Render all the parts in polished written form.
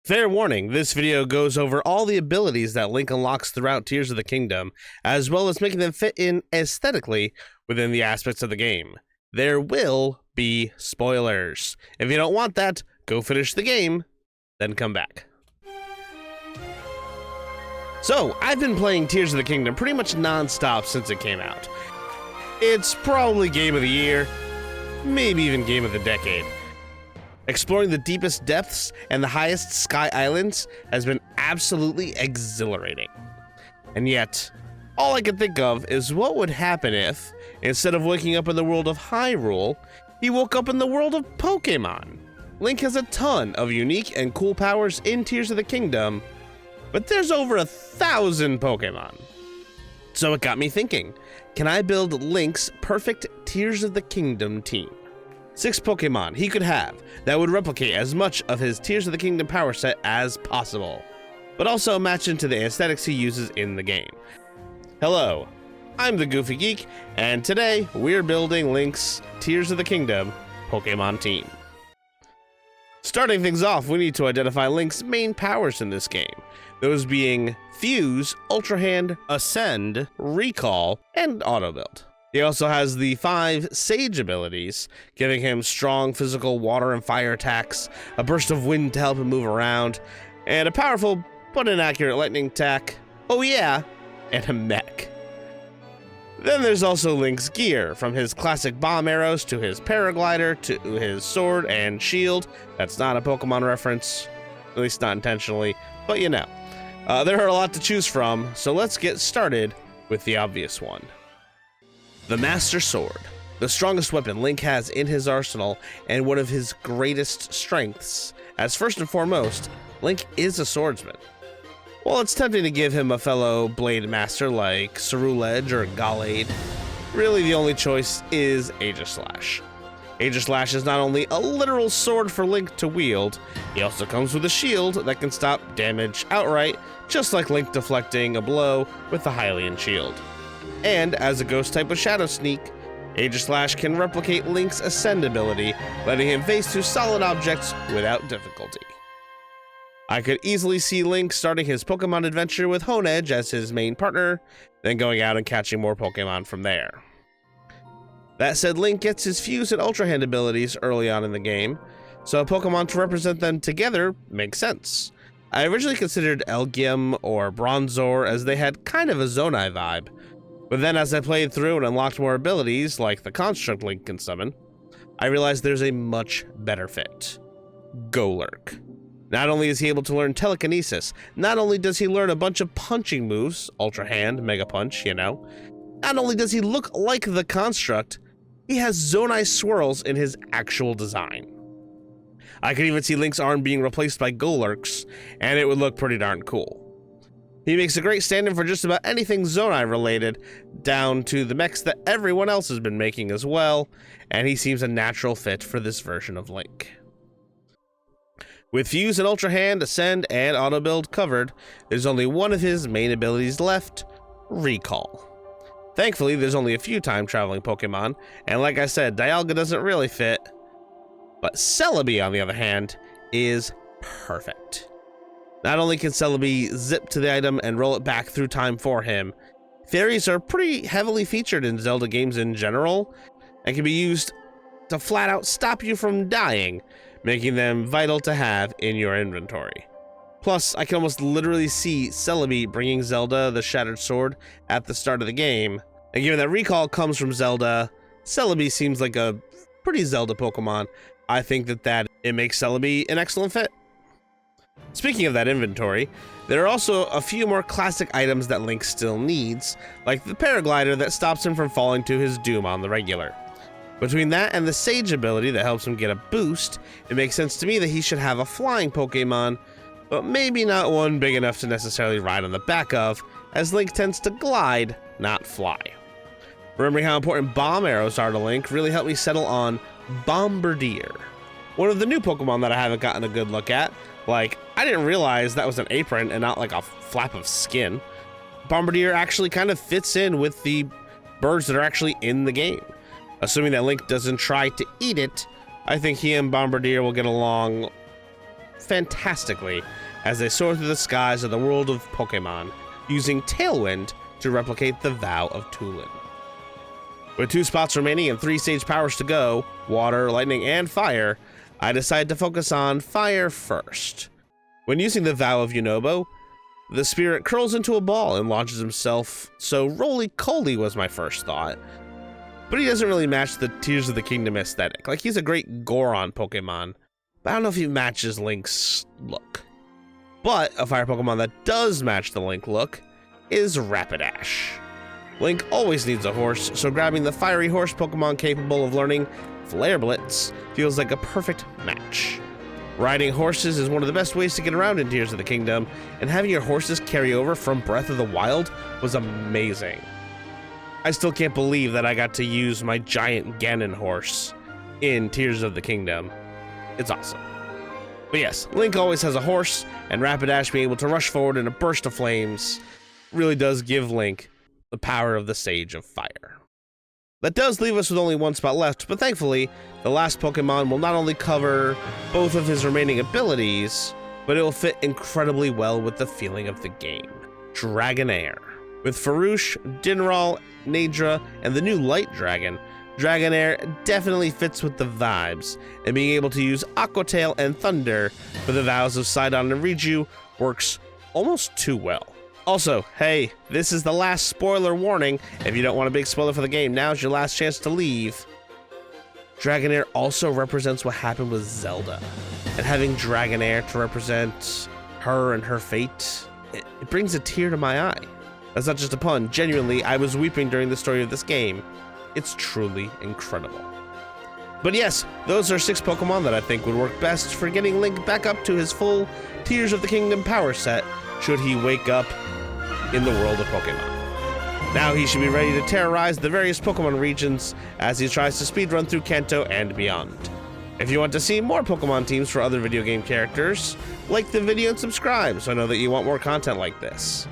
Fair warning, this video goes over all the abilities that Link unlocks throughout Tears of the Kingdom, as well as making them fit in aesthetically within the aspects of the game. There will be spoilers. If you don't want that, go finish the game, then come back. So, I've been playing Tears of the Kingdom pretty much non-stop since it came out. It's probably Game of the Year, maybe even Game of the Decade. Exploring the deepest depths and the highest sky islands has been absolutely exhilarating. And yet, all I can think of is what would happen if, instead of waking up in the world of Hyrule, he woke up in the world of Pokemon. Link has a ton of unique and cool powers in Tears of the Kingdom, but there's over 1,000 Pokemon. So it got me thinking, can I build Link's perfect Tears of the Kingdom team? 6 Pokemon he could have that would replicate as much of his Tears of the Kingdom power set as possible, but also match into the aesthetics he uses in the game. Hello, I'm the Goofy Geek, and today we're building Link's Tears of the Kingdom Pokemon team. Starting things off, we need to identify Link's main powers in this game, those being Fuse, Ultra Hand, Ascend, Recall, and Auto Build. He also has the 5 Sage abilities, giving him strong physical water and fire attacks, a burst of wind to help him move around, and a powerful but inaccurate lightning attack, oh yeah, and a mech. Then there's also Link's gear, from his classic bomb arrows to his paraglider to his sword and shield. That's not a Pokemon reference, at least not intentionally, but you know. There are a lot to choose from, so let's get started with the obvious one. The Master Sword, the strongest weapon Link has in his arsenal and one of his greatest strengths, as first and foremost, Link is a swordsman. While it's tempting to give him a fellow blade master like Hyrule or Gallade, really the only choice is Aegislash. Aegislash is not only a literal sword for Link to wield, he also comes with a shield that can stop damage outright, just like Link deflecting a blow with the Hylian shield. And as a ghost type with Shadow Sneak, Aegislash can replicate Link's Ascend ability, letting him face 2 solid objects without difficulty. I could easily see Link starting his Pokemon adventure with Honedge as his main partner, then going out and catching more Pokemon from there. That said, Link gets his Fuse and Ultra Hand abilities early on in the game, so a Pokemon to represent them together makes sense. I originally considered Elgyem or Bronzor as they had kind of a Zonai vibe, but then as I played through and unlocked more abilities, like the Construct Link can summon, I realized there's a much better fit. Golurk. Not only is he able to learn telekinesis, not only does he learn a bunch of punching moves, Ultra Hand, Mega Punch, you know, not only does he look like the Construct, he has Zonai swirls in his actual design. I could even see Link's arm being replaced by Golurk's, and it would look pretty darn cool. He makes a great stand-in for just about anything Zonai related, down to the mechs that everyone else has been making as well, and he seems a natural fit for this version of Link. With Fuse and Ultra Hand, Ascend, and Auto Build covered, there's only one of his main abilities left, Recall. Thankfully, there's only a few time-traveling Pokemon, and like I said, Dialga doesn't really fit, but Celebi, on the other hand, is perfect. Not only can Celebi zip to the item and roll it back through time for him, fairies are pretty heavily featured in Zelda games in general, and can be used to flat out stop you from dying, making them vital to have in your inventory. Plus, I can almost literally see Celebi bringing Zelda the Shattered Sword at the start of the game, and given that Recall comes from Zelda, Celebi seems like a pretty Zelda Pokemon. I think that it makes Celebi an excellent fit. Speaking of that inventory, there are also a few more classic items that Link still needs, like the paraglider that stops him from falling to his doom on the regular. Between that and the Sage ability that helps him get a boost, it makes sense to me that he should have a flying Pokemon, but maybe not one big enough to necessarily ride on the back of, as Link tends to glide, not fly. Remembering how important bomb arrows are to Link really helped me settle on Bombardier, one of the new Pokemon that I haven't gotten a good look at. Like, I didn't realize that was an apron and not like a flap of skin. Bombardier actually kind of fits in with the birds that are actually in the game. Assuming that Link doesn't try to eat it, I think he and Bombardier will get along fantastically as they soar through the skies of the world of Pokemon, using Tailwind to replicate the Vow of Tulin. With 2 spots remaining and 3 stage powers to go, water, lightning, and fire, I decided to focus on fire first. When using the Vow of Yunobo, the spirit curls into a ball and launches himself, so roly-coly was my first thought. But he doesn't really match the Tears of the Kingdom aesthetic. Like, he's a great Goron Pokemon, but I don't know if he matches Link's look. But a fire Pokemon that does match the Link look is Rapidash. Link always needs a horse, so grabbing the fiery horse Pokemon capable of learning Flare Blitz feels like a perfect match. Riding horses is one of the best ways to get around in Tears of the Kingdom, and having your horses carry over from Breath of the Wild was amazing. I still can't believe that I got to use my giant Ganon horse in Tears of the Kingdom. It's awesome. But yes, Link always has a horse, and Rapidash being able to rush forward in a burst of flames really does give Link the power of the Sage of Fire. That does leave us with only 1 spot left, but thankfully, the last Pokemon will not only cover both of his remaining abilities, but it will fit incredibly well with the feeling of the game. Dragonair. With Farouche, Dinral, Nadra, and the new Light Dragon, Dragonair definitely fits with the vibes, and being able to use Aqua Tail and Thunder for the vows of Sidon and Riju works almost too well. Also, hey, this is the last spoiler warning. If you don't want a big spoiler for the game, now's your last chance to leave. Dragonair also represents what happened with Zelda, and having Dragonair to represent her and her fate, it brings a tear to my eye. That's not just a pun. Genuinely, I was weeping during the story of this game. It's truly incredible. But yes, those are 6 Pokemon that I think would work best for getting Link back up to his full Tears of the Kingdom power set should he wake up in the world of Pokemon. Now he should be ready to terrorize the various Pokemon regions as he tries to speedrun through Kanto and beyond. If you want to see more Pokemon teams for other video game characters, like the video and subscribe so I know that you want more content like this.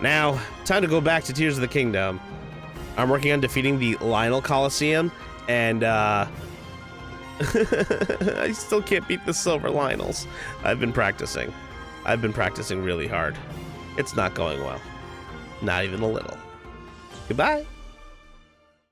Now, time to go back to Tears of the Kingdom. I'm working on defeating the Lionel Coliseum, and I still can't beat the Silver Lionels. I've been practicing. I've been practicing really hard. It's not going well. Not even a little. Goodbye.